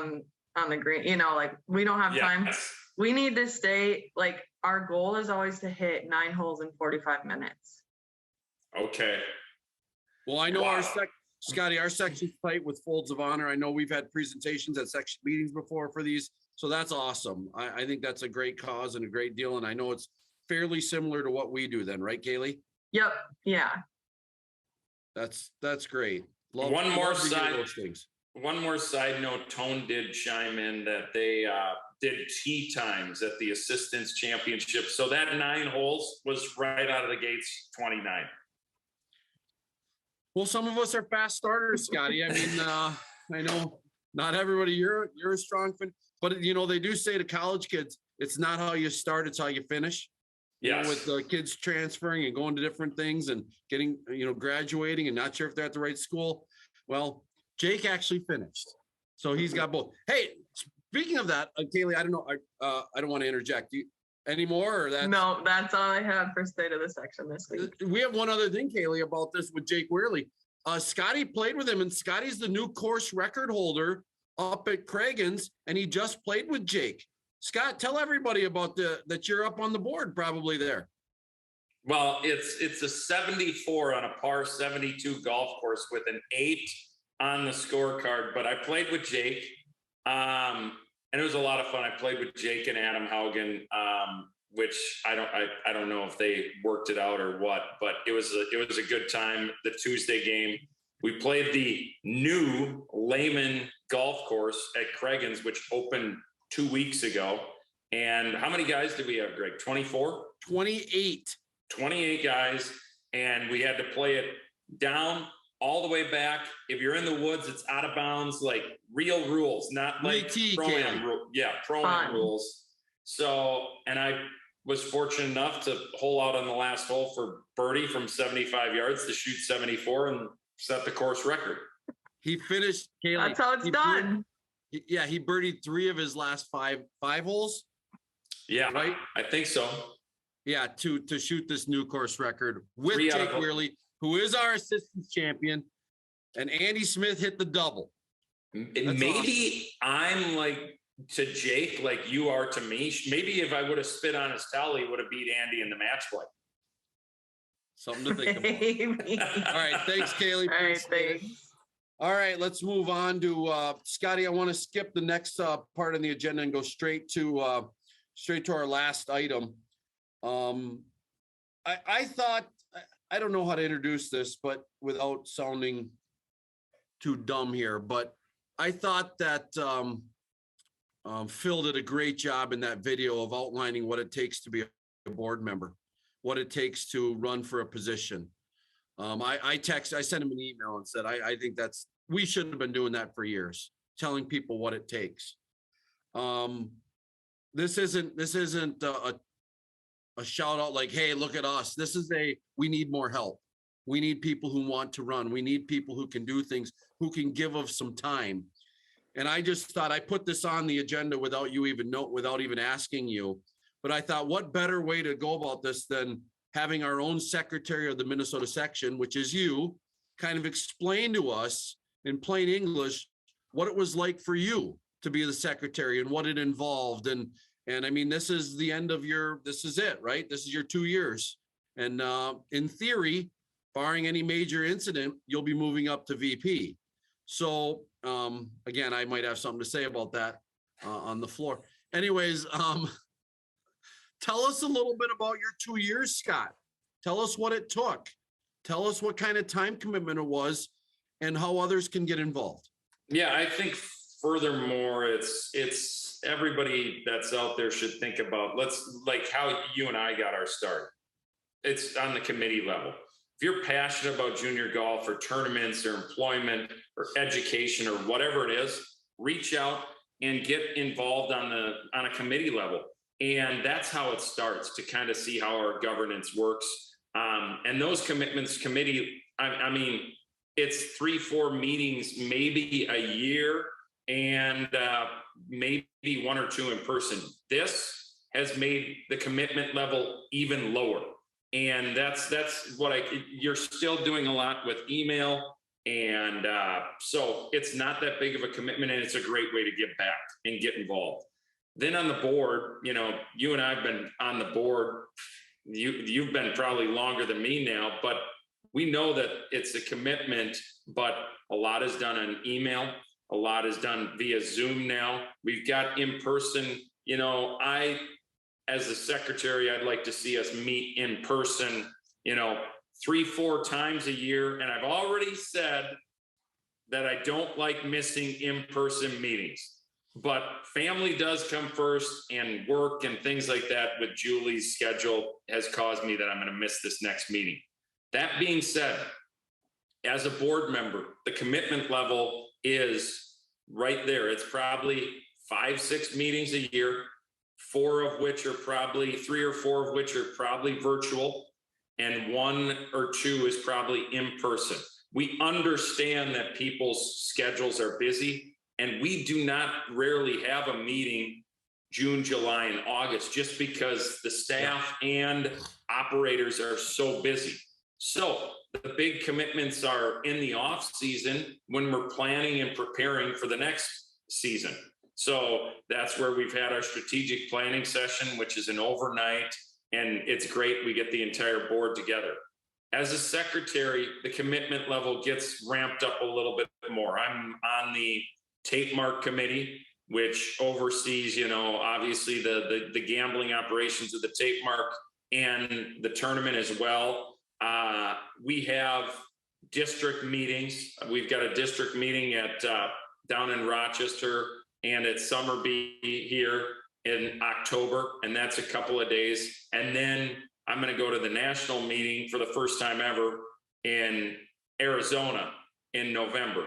on the green, like we don't have time. We need to stay, like our goal is always to hit 9 holes in 45 minutes. Okay. Well, I know Scotty, our section's tight with Folds of Honor. I know we've had presentations at section meetings before for these. So that's awesome. I think that's a great cause and a great deal. And I know it's fairly similar to what we do then, right, Kaylee? Yep. Yeah. That's great. One more side note, Tone did chime in that they did tee times at the Assistants Championship. So that 9 holes was right out of the gates, 29. Well, some of us are fast starters, Scotty. I mean, I know not everybody, you're a strong fan, but they do say to college kids, it's not how you start, it's how you finish. Yes. With the kids transferring and going to different things and getting, graduating and not sure if they're at the right school. Well, Jake actually finished. So he's got both. Hey, speaking of that, Kaylee, I don't know. I don't want to interject. Anymore? Or No, that's all I have for State of the Section this week. We have one other thing, Kaylee, about this with Jake Worley. Scotty played with him, and Scotty's the new course record holder up at Craigan's, and he just played with Jake. Scott, tell everybody about that you're up on the board probably there. Well, it's a 74 on a par 72 golf course with an 8 on the scorecard, but I played with Jake. And it was a lot of fun. I played with Jake and Adam Haugen, which I don't know if they worked it out or what, but it was a good time. The Tuesday game, we played the new Lehman golf course at Craigan's, which opened 2 weeks ago. And how many guys did we have, Greg? 24? 28. 28 guys, and we had to play it down all the way back. If you're in the woods, it's out of bounds, like real rules, not like pro-am rules. So, and I was fortunate enough to hole out on the last hole for birdie from 75 yards to shoot 74 and set the course record. He finished, Kaylee. That's how it's done. He birdied 3 of his last five holes. Yeah, right. I think so. Yeah, to shoot this new course record with Jake Worley, who is our assistance champion, and Andy Smith hit the double. Maybe awesome. I'm like to Jake, like you are to me. Maybe if I would have spit on his towel, he would have beat Andy in the match play. Something to think about. All right. Thanks, Kaylee. All right, thanks. All right, let's move on to Scotty. I want to skip the next part on the agenda and go straight to our last item. I thought, I don't know how to introduce this, but without sounding too dumb here, but I thought that Phil did a great job in that video of outlining what it takes to be a board member, what it takes to run for a position. I sent him an email and said, I think we should have been doing that for years, telling people what it takes. This isn't a shout out like, hey, look at us. This is we need more help. We need people who want to run. We need people who can do things, who can give us some time. And I just thought I put this on the agenda without even asking you. But I thought, what better way to go about this than having our own secretary of the Minnesota section, which is you, kind of explain to us in plain English what it was like for you to be the secretary and what it involved. And I mean, this is the end of this is it, right? This is your 2 years. And in theory, barring any major incident, you'll be moving up to VP. So again, I might have something to say about that on the floor. Anyways, tell us a little bit about your 2 years, Scott. Tell us what it took. Tell us what kind of time commitment it was and how others can get involved. Yeah, I think furthermore, it's everybody that's out there should think about, like how you and I got our start. It's on the committee level. If you're passionate about junior golf or tournaments or employment or education or whatever it is, reach out and get involved on a committee level. And that's how it starts, to kind of see how our governance works. And those commitments committee, I mean, it's 3-4 meetings, maybe a year, and maybe 1 or 2 in person. This has made the commitment level even lower. And that's what you're still doing a lot with email. And so it's not that big of a commitment, and it's a great way to give back and get involved. Then on the board, you and I have been on the board. You've been probably longer than me now, but we know that it's a commitment, but a lot is done on email. A lot is done via Zoom now. We've got in person, as the secretary, I'd like to see us meet in person, 3-4 times a year. And I've already said that I don't like missing in-person meetings, but family does come first, and work and things like that with Julie's schedule has caused me that I'm going to miss this next meeting. That being said, as a board member, the commitment level is right there. It's probably 5-6 meetings a year, 3 or 4 of which are probably virtual, and 1 or 2 is probably in person. We understand that people's schedules are busy, and we do not rarely have a meeting June, July, and August, just because the staff and operators are so busy. So the big commitments are in the off season when we're planning and preparing for the next season. So that's where we've had our strategic planning session, which is an overnight, and it's great. We get the entire board together. As a secretary, the commitment level gets ramped up a little bit more. I'm on the tape mark committee, which oversees, obviously the gambling operations of the tape mark and the tournament as well. We have district meetings. We've got a district meeting down in Rochester and at Summerby here in October, and that's a couple of days. And then I'm going to go to the national meeting for the first time ever in Arizona in November.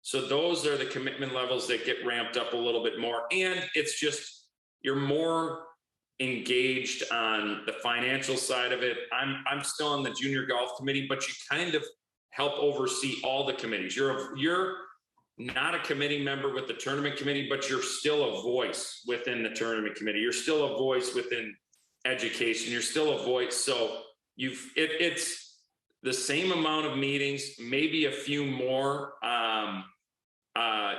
So those are the commitment levels that get ramped up a little bit more. And it's just, you're more engaged on the financial side of it. I'm still on the junior golf committee, but you kind of help oversee all the committees. You're not a committee member with the tournament committee, but you're still a voice within the tournament committee. You're still a voice within education. You're still a voice. So it's the same amount of meetings, maybe a few more.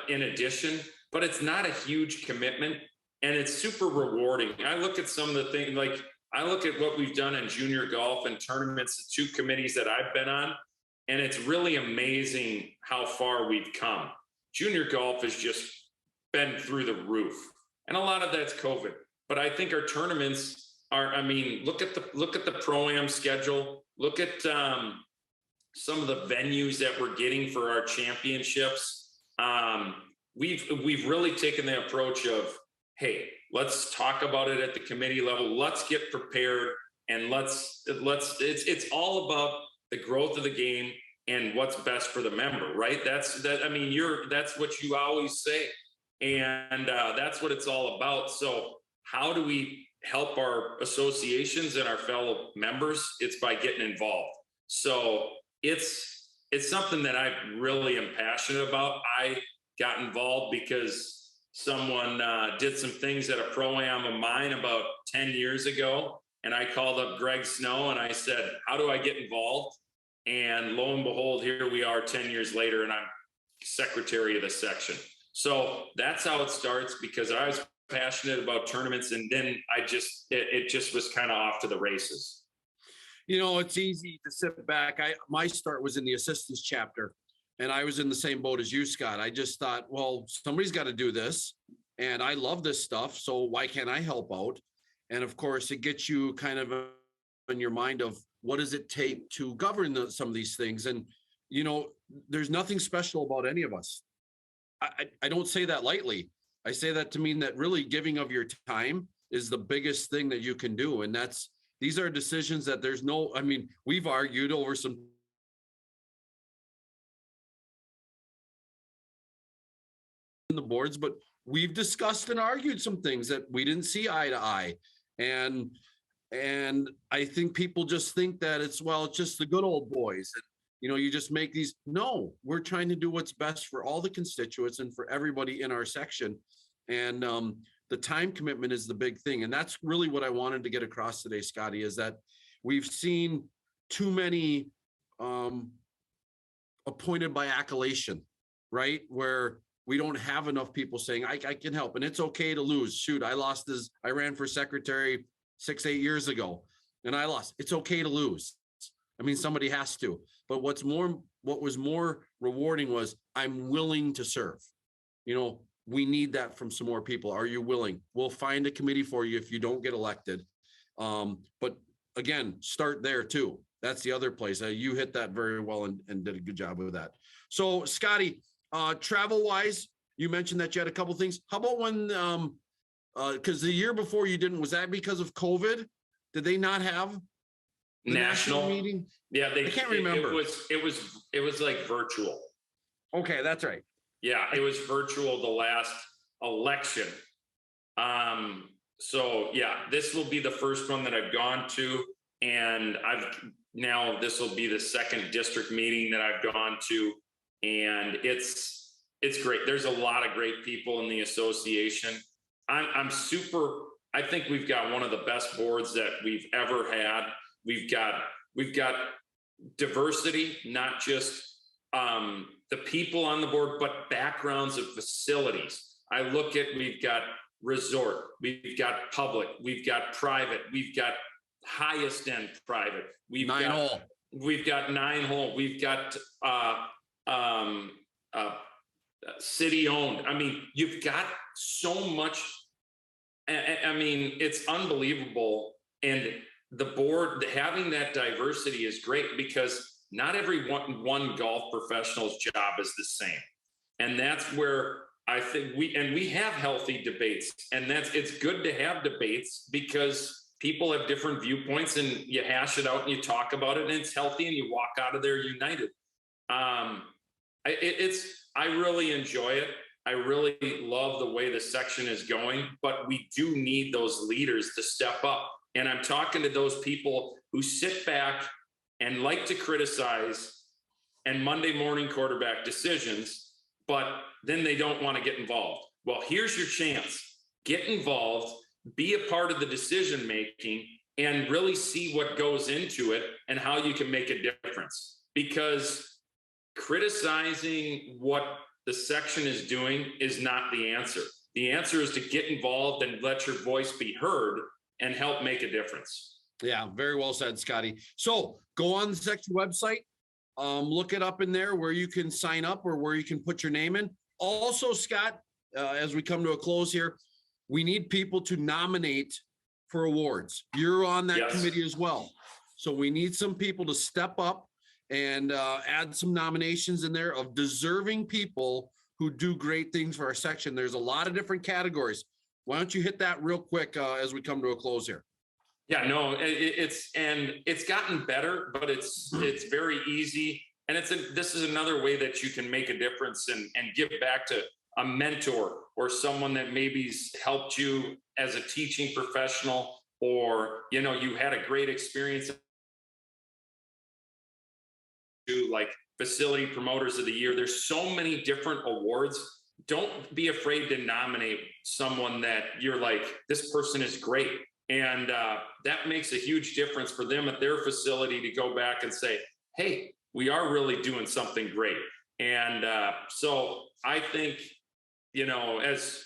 in addition, but it's not a huge commitment and it's super rewarding. I look at some of the things, like I look at what we've done in junior golf and tournaments, the 2 committees that I've been on, and it's really amazing how far we've come. Junior golf has just been through the roof, and a lot of that's COVID. But I think our tournaments are, I mean, look at the Pro-Am schedule. Look at some of the venues that we're getting for our championships. We've really taken the approach of, hey, let's talk about it at the committee level. Let's get prepared, and it's all about the growth of the game and what's best for the member, right? That's what you always say. And that's what it's all about. So how do we help our associations and our fellow members? It's by getting involved. So it's something that I really am passionate about. I got involved because someone did some things at a Pro-Am of mine about 10 years ago. And I called up Greg Snow and I said, how do I get involved? And lo and behold, here we are 10 years later, and I'm secretary of the section. So that's how it starts, because I was passionate about tournaments, and then it just was kind of off to the races. You know, it's easy to sit back. My start was in the assistants chapter, and I was in the same boat as you, Scott. I just thought, well, somebody's got to do this, and I love this stuff, so why can't I help out? And of course, it gets you kind of in your mind of what does it take to govern some of these things. And, you know, there's nothing special about any of us. I don't say that lightly. I say that to mean that really giving of your time is the biggest thing that you can do. And these are decisions that we've argued over some in the boards, but we've discussed and argued some things that we didn't see eye to eye. And I think people just think that it's just the good old boys. And, you know, you just make these. No, we're trying to do what's best for all the constituents and for everybody in our section. And the time commitment is the big thing. And that's really what I wanted to get across today, Scotty, is that we've seen too many appointed by accolation, right? Where we don't have enough people saying, I can help. And it's okay to lose. Shoot, I ran for secretary 6-8 years ago and I lost. It's okay to lose. I mean, somebody has to. But what was more rewarding was I'm willing to serve. You know, we need that from some more people. Are you willing? We'll find a committee for you if you don't get elected. But again, start there too. That's the other place. You hit that very well and did a good job with that. So, Scotty, travel-wise, you mentioned that you had a couple things. How about when, because the year before you didn't, was that because of COVID? Did they not have the national meeting? Yeah, I can't remember. It was like virtual. Okay, that's right. Yeah, it was virtual the last election. So yeah, this will be the first one that I've gone to, and this will be the second district meeting that I've gone to, and it's great. There's a lot of great people in the association. I think we've got one of the best boards that we've ever had. We've got diversity, not just the people on the board, but backgrounds of facilities. We've got resort, we've got public, we've got private, we've got highest end private, we've got 9-hole, we've got city owned. I mean, you've got so much. I mean, it's unbelievable. And the board, having that diversity is great, because not every one golf professional's job is the same. And that's where I think we have healthy debates, and it's good to have debates because people have different viewpoints, and you hash it out and you talk about it, and it's healthy, and you walk out of there united. I really enjoy it. I really love the way the section is going, but we do need those leaders to step up. And I'm talking to those people who sit back and like to criticize and Monday morning quarterback decisions, but then they don't want to get involved. Well, here's your chance. Get involved, be a part of the decision making, and really see what goes into it and how you can make a difference. Because criticizing what the section is doing is not the answer. The answer is to get involved and let your voice be heard and help make a difference. Yeah, very well said, Scotty. So go on the section website, look it up in there where you can sign up or where you can put your name in. Also, Scott, as we come to a close here, we need people to nominate for awards. You're on that committee as well. So we need some people to step up and add some nominations in there of deserving people who do great things for our section. There's a lot of different categories. Why don't you hit that real quick as we come to a close here? Yeah, no, it's gotten better, but it's very easy. And this is another way that you can make a difference and give back to a mentor or someone that maybe's helped you as a teaching professional, or, you know, you had a great experience. Like Facility Promoters of the Year. There's so many different awards. Don't be afraid to nominate someone that you're like, this person is great. And that makes a huge difference for them at their facility to go back and say, hey, we are really doing something great. And so I think, you know, as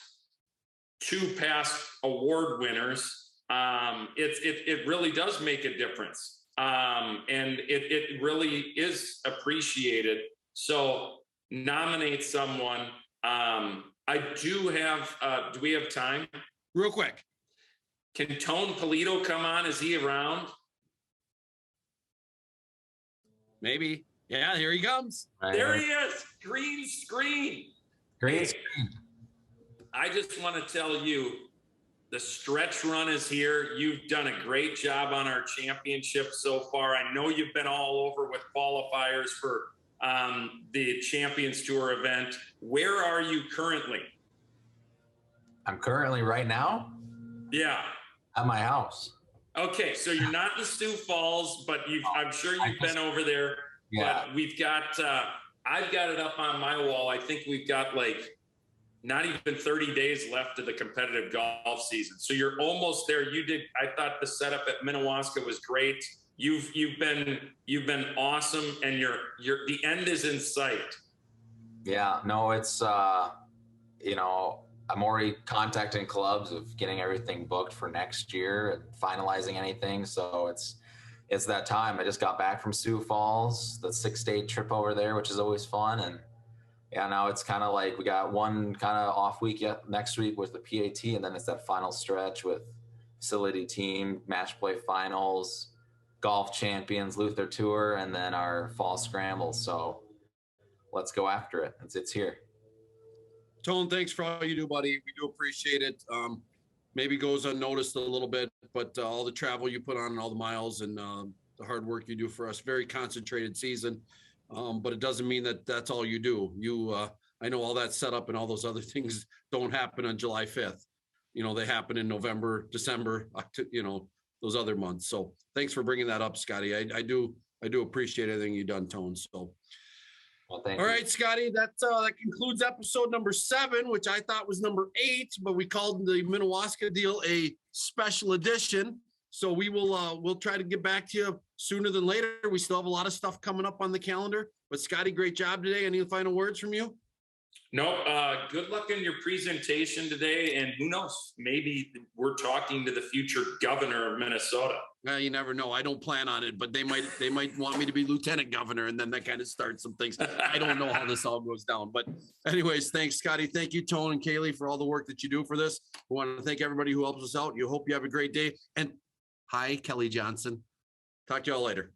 two past award winners, it really does make a difference. And it really is appreciated. So nominate someone. I do have, do we have time? Real quick. Can Tone Polito come on? Is he around? Maybe. Yeah, here he comes. There he is. Green screen. Green screen. I just want to tell you, the stretch run is here. You've done a great job on our championship so far. I know you've been all over with qualifiers for the Champions Tour event. Where are you currently? I'm currently right now? Yeah. At my house. Okay, so you're not in Sioux Falls, but I'm sure you've been over there. Yeah. But we've got, I've got it up on my wall. I think we've got like not even 30 days left of the competitive golf season. So you're almost there. I thought the setup at Minnehaha was great. You've been awesome, and the end is in sight. Yeah, no, it's you know, I'm already contacting clubs of getting everything booked for next year and finalizing anything. So it's that time. I just got back from Sioux Falls, the 6-day trip over there, which is always fun. And yeah, now it's kind of like we got one kind of off week next week with the PAT, and then it's that final stretch with facility team, match play finals, golf champions, Luther Tour, and then our fall scramble. So let's go after it. It's here. Tone, thanks for all you do, buddy. We do appreciate it. Maybe goes unnoticed a little bit, but all the travel you put on and all the miles and the hard work you do for us, very concentrated season. But it doesn't mean that that's all you do. I know all that setup and all those other things don't happen on July 5th. You know, they happen in November, December, you know, those other months. So thanks for bringing that up, Scotty. I do appreciate everything you've done, Tone. So. Well, all right, Scotty, that concludes episode number 7, which I thought was number 8, but we called the Minnehaha deal a special edition. So we will we'll try to get back to you sooner than later. We still have a lot of stuff coming up on the calendar. But Scotty, great job today. Any final words from you? No, good luck in your presentation today. And who knows, maybe we're talking to the future governor of Minnesota. You never know. I don't plan on it, but they might want me to be lieutenant governor, and then that kind of starts some things. I don't know how this all goes down. But anyways, thanks, Scotty. Thank you, Tone and Kaylee, for all the work that you do for this. We want to thank everybody who helps us out. You hope you have a great day. And hi, Kelly Johnson. Talk to y'all later.